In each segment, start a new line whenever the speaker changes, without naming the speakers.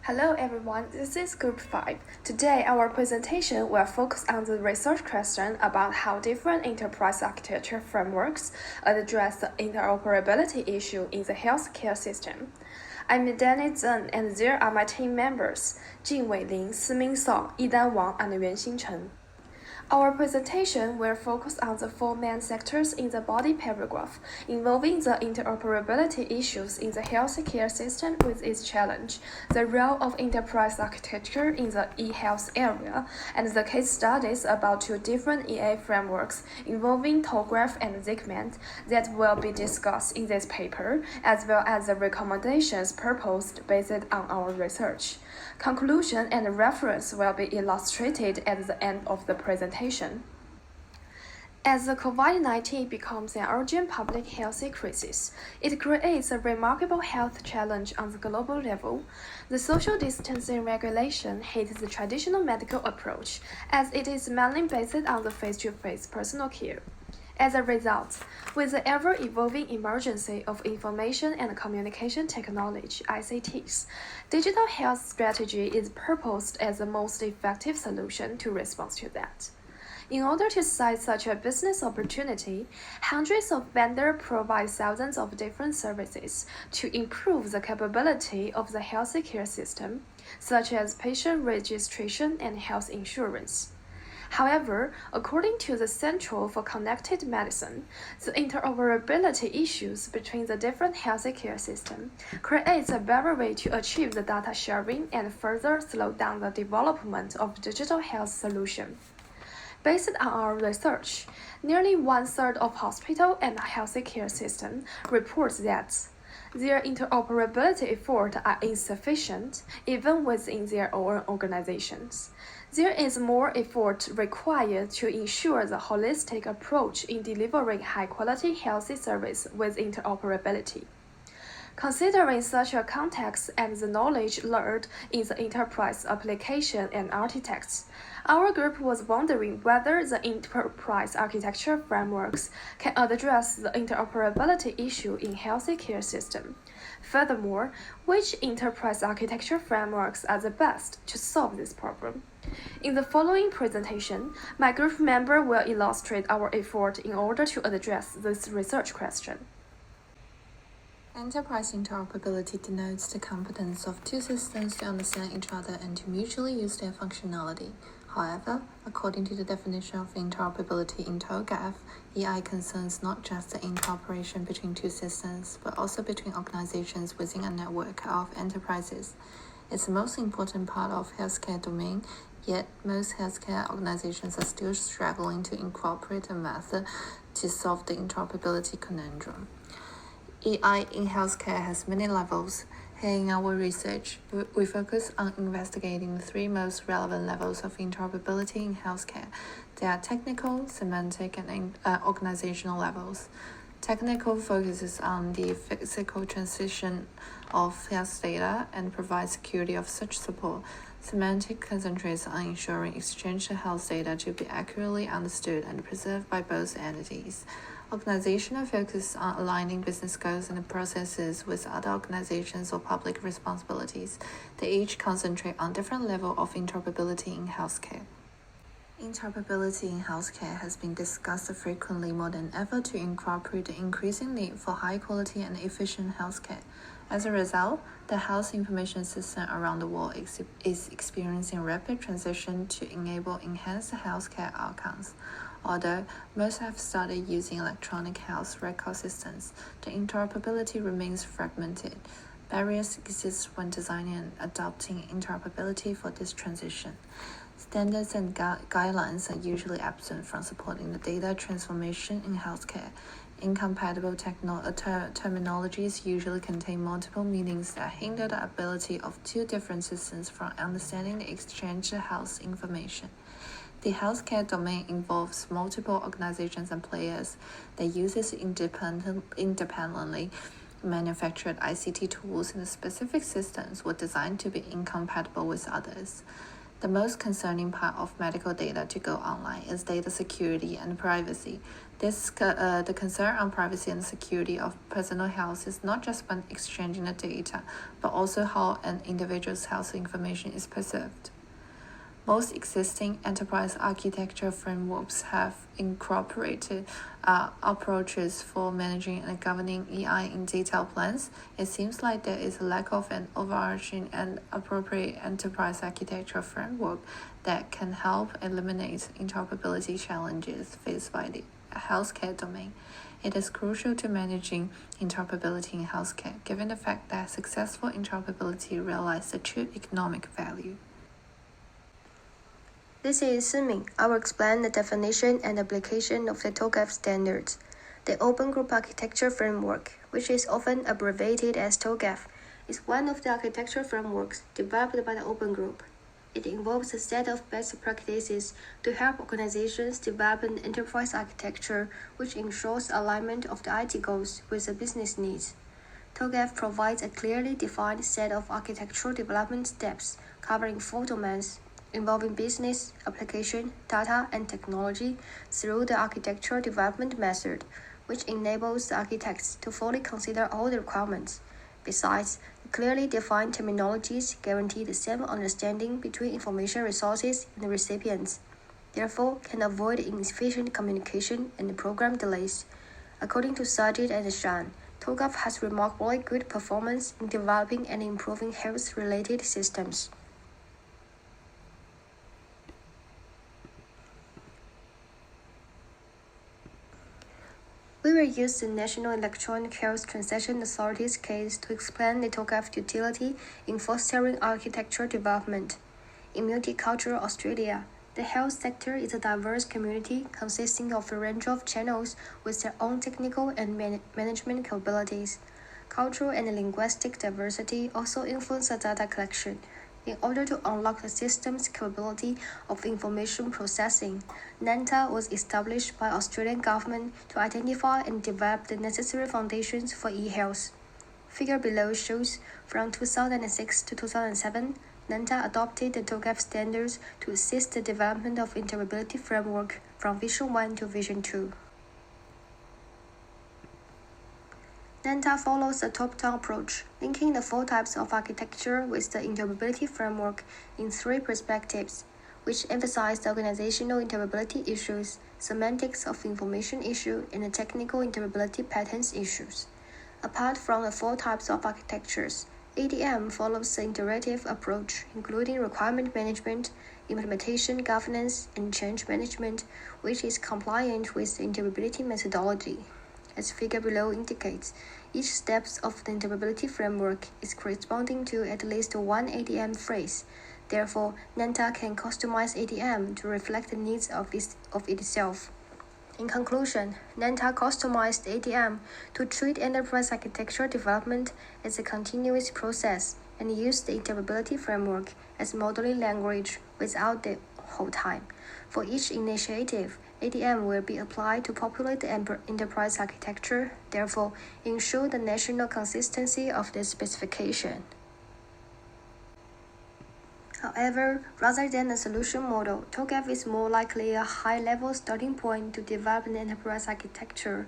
Hello everyone, this is Group 5. Today our presentation will focus on the research question about how different enterprise architecture frameworks address the interoperability issue in the healthcare system. I'm Danni Zeng and there are my team members, Jingwei Lin, Simin Sun, Yidan Wang, and Yuanxin Chen. Our presentation will focus on the four main sectors in the body paragraph, involving the interoperability issues in the healthcare system with its challenge, the role of enterprise architecture in the e-health area, and the case studies about two different EA frameworks involving TOGRAPH and Zigment that will be discussed in this paper, as well as the recommendations proposed based on our research. Conclusion and reference will be illustrated at the end of the presentation. As the COVID-19 becomes an urgent public health crisis, it creates a remarkable health challenge on the global level. The social distancing regulation hits the traditional medical approach, as it is mainly based on the face-to-face personal care. As a result, with the ever-evolving emergency of information and communication technology (ICTs), digital health strategy is proposed as the most effective solution to respond to that. In order to seize such a business opportunity, hundreds of vendors provide thousands of different services to improve the capability of the healthcare system, such as patient registration and health insurance. However, according to the Central for Connected Medicine, the interoperability issues between the different healthcare systems creates a barrier to achieve the data sharing and further slow down the development of digital health solutions. Based on our research, nearly one-third of hospital and healthcare systems reports that their interoperability efforts are insufficient even within their own organizations. There is more effort required to ensure the holistic approach in delivering high-quality health service with interoperability. Considering such a context and the knowledge learned in the enterprise application and architects, our group was wondering whether the enterprise architecture frameworks can address the interoperability issue in healthcare system. Furthermore, which enterprise architecture frameworks are the best to solve this problem? In the following presentation, my group member will illustrate our effort in order to address this research question.
Enterprise interoperability denotes the competence of two systems to understand each other and to mutually use their functionality. However, according to the definition of interoperability in TOGAF, EI concerns not just the interoperation between two systems, but also between organizations within a network of enterprises. It's the most important part of healthcare domain, yet most healthcare organizations are still struggling to incorporate a method to solve the interoperability conundrum. EI in healthcare has many levels. Here in our research, we focus on investigating the three most relevant levels of interoperability in healthcare. They are technical, semantic, and organizational levels. Technical focuses on the physical transition of health data and provides security of such support. Semantic concentrates on ensuring exchanged health data to be accurately understood and preserved by both entities. Organizational focus on aligning business goals and processes with other organizations or public responsibilities. They each concentrate on different levels of interoperability in healthcare. Interoperability in healthcare has been discussed frequently more than ever to incorporate the increasing need for high-quality and efficient healthcare. As a result, the health information system around the world is experiencing rapid transition to enable enhanced healthcare outcomes. Although most have started using electronic health record systems, the interoperability remains fragmented. Barriers exist when designing and adopting interoperability for this transition. Standards and guidelines are usually absent from supporting the data transformation in healthcare. Incompatible terminologies usually contain multiple meanings that hinder the ability of two different systems from understanding the exchanged health information. The healthcare domain involves multiple organizations and players that uses independently manufactured ICT tools, and the specific systems were designed to be incompatible with others. The most concerning part of medical data to go online is data security and privacy. The concern on privacy and security of personal health is not just when exchanging the data, but also how an individual's health information is preserved. Most existing enterprise architecture frameworks have incorporated approaches for managing and governing AI in detailed plans. It seems like there is a lack of an overarching and appropriate enterprise architecture framework that can help eliminate interoperability challenges faced by the healthcare domain. It is crucial to managing interoperability in healthcare, given the fact that successful interoperability realizes the true economic value.
This is Simin. I will explain the definition and application of the TOGAF standards. The Open Group Architecture Framework, which is often abbreviated as TOGAF, is one of the architecture frameworks developed by the Open Group. It involves a set of best practices to help organizations develop an enterprise architecture which ensures alignment of the IT goals with the business needs. TOGAF provides a clearly defined set of architectural development steps covering 4 domains, involving business, application, data, and technology through the architectural development method, which enables the architects to fully consider all the requirements. Besides, the clearly defined terminologies guarantee the same understanding between information resources and the recipients, therefore can avoid inefficient communication and program delays. According to Sajid and Shan, TOGAF has remarkably good performance in developing and improving health-related systems. We will use the National Electronic Health Transaction Authority's case to explain the TOGAF utility in fostering architecture development. In multicultural Australia, the health sector is a diverse community consisting of a range of channels with their own technical and management capabilities. Cultural and linguistic diversity also influence the data collection. In order to unlock the system's capability of information processing, NANTA was established by Australian government to identify and develop the necessary foundations for e-health. Figure below shows from 2006 to 2007, NANTA adopted the TOGAF standards to assist the development of interoperability framework from Vision 1 to Vision 2. NANTA follows a top-down approach, linking the 4 types of architecture with the interoperability framework in 3 perspectives, which emphasize the organizational interoperability issues, semantics of information issue, and the technical interoperability patterns issues. Apart from the 4 types of architectures, ADM follows the iterative approach, including requirement management, implementation governance, and change management, which is compliant with the interoperability methodology. As figure below indicates, each step of the interoperability framework is corresponding to at least 1 ADM phrase. Therefore, NANTA can customize ADM to reflect the needs of itself. In conclusion, NANTA customized ADM to treat enterprise architecture development as a continuous process and used the interoperability framework as modeling language without the whole time. For each initiative, ADM will be applied to populate the enterprise architecture, therefore ensure the national consistency of the specification. However, rather than a solution model, TOGAF is more likely a high-level starting point to develop an enterprise architecture.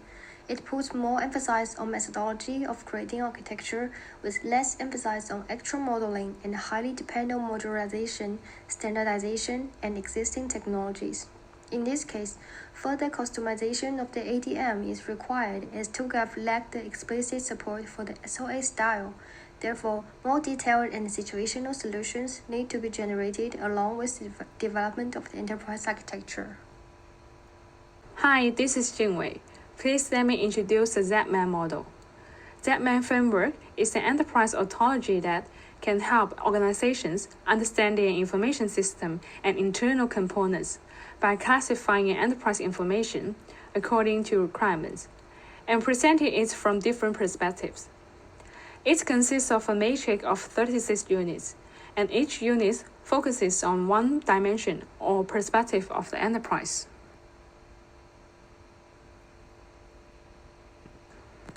It puts more emphasis on methodology of creating architecture with less emphasis on actual modeling and highly depend on modularization, standardization, and existing technologies. In this case, further customization of the ADM is required as TOGAF lacked the explicit support for the SOA style. Therefore, more detailed and situational solutions need to be generated along with the development of the enterprise architecture.
Hi, this is Jingwei. Please let me introduce the Z-Man model. Z-Man framework is an enterprise ontology that can help organizations understand their information system and internal components by classifying enterprise information according to requirements and presenting it from different perspectives. It consists of a matrix of 36 units, and each unit focuses on one dimension or perspective of the enterprise.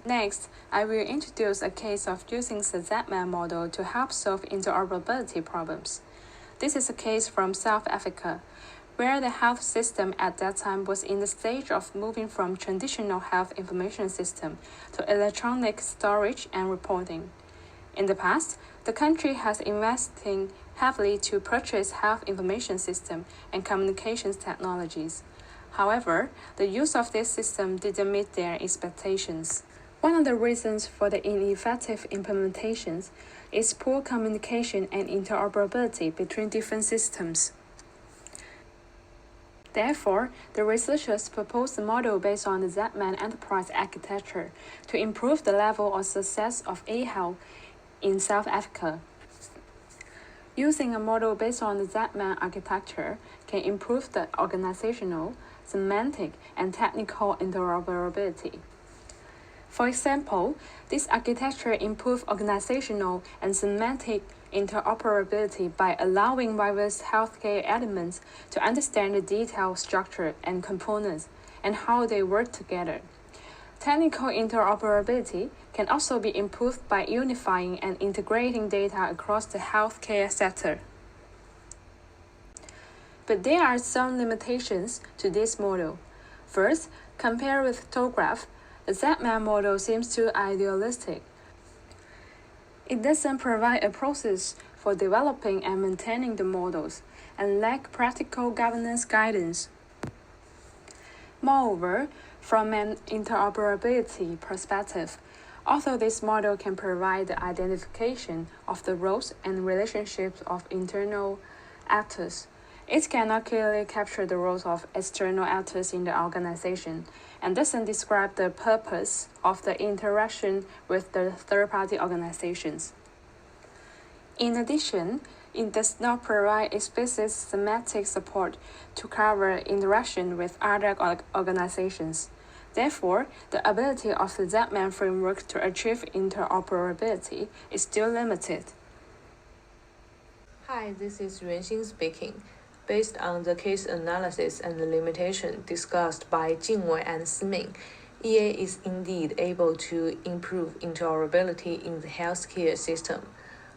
Next, I will introduce a case of using the Z-Man model to help solve interoperability problems. This is a case from South Africa, where the health system at that time was in the stage of moving from traditional health information system to electronic storage and reporting. In the past, the country has invested heavily to purchase health information system and communications technologies. However, the use of this system didn't meet their expectations. One of the reasons for the ineffective implementations is poor communication and interoperability between different systems. Therefore, the researchers proposed a model based on the Z-Man enterprise architecture to improve the level of success of e-health in South Africa. Using a model based on the Z-Man architecture can improve the organizational, semantic, and technical interoperability. For example, this architecture improves organizational and semantic interoperability by allowing various healthcare elements to understand the detailed structure and components and how they work together. Technical interoperability can also be improved by unifying and integrating data across the healthcare sector. But there are some limitations to this model. First, compared with TOGAF, the Z-Man model seems too idealistic. It doesn't provide a process for developing and maintaining the models and lack practical governance guidance. Moreover, from an interoperability perspective, although this model can provide the identification of the roles and relationships of internal actors, it cannot clearly capture the roles of external actors in the organization and doesn't describe the purpose of the interaction with the third-party organizations. In addition, it does not provide explicit semantic support to cover interaction with other organizations. Therefore, the ability of the Z-Man framework to achieve interoperability is still limited.
Hi, this is Yuanxin speaking. Based on the case analysis and the limitation discussed by Jingwei and Simin, EA is indeed able to improve interoperability in the healthcare system.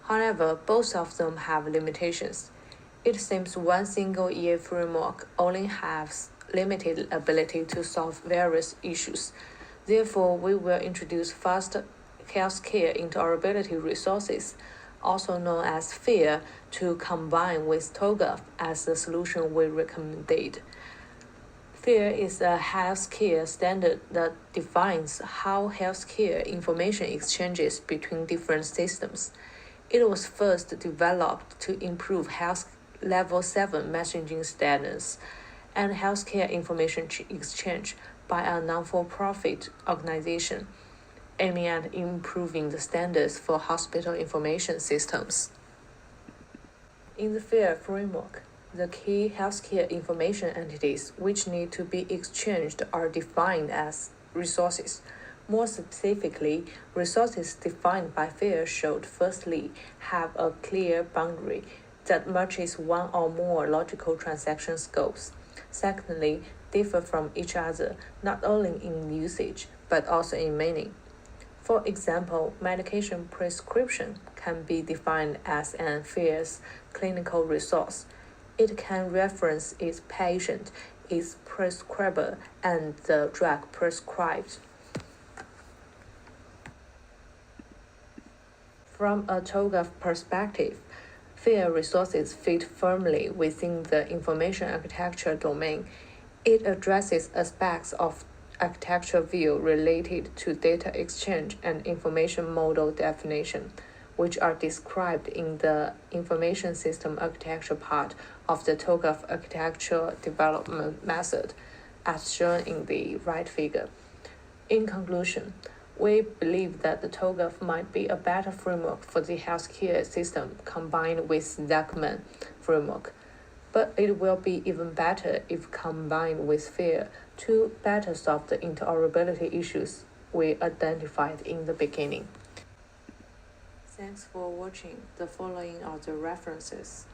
However, both of them have limitations. It seems one single EA framework only has limited ability to solve various issues. Therefore, we will introduce fast healthcare interoperability resources, also known as FAIR, to combine with TOGAF as the solution we recommended. FAIR is a healthcare standard that defines how healthcare information exchanges between different systems. It was first developed to improve health level 7 messaging standards and healthcare information exchange by a non-for-profit organization, aiming at improving the standards for hospital information systems. In the FAIR framework, the key healthcare information entities which need to be exchanged are defined as resources. More specifically, resources defined by FAIR should firstly have a clear boundary that matches one or more logical transaction scopes. Secondly, differ from each other not only in usage but also in meaning. For example, medication prescription can be defined as an FAIR's clinical resource. It can reference its patient, its prescriber, and the drug prescribed. From a TOGAF perspective, FAIR resources fit firmly within the information architecture domain. It addresses aspects of architecture view related to data exchange and information model definition, which are described in the information system architecture part of the TOGAF architecture development method, as shown in the right figure. In conclusion, we believe that the TOGAF might be a better framework for the healthcare system combined with the Z-Man framework, but it will be even better if combined with FAIR to better solve the interoperability issues we identified in the beginning. Thanks for watching. The following are the references.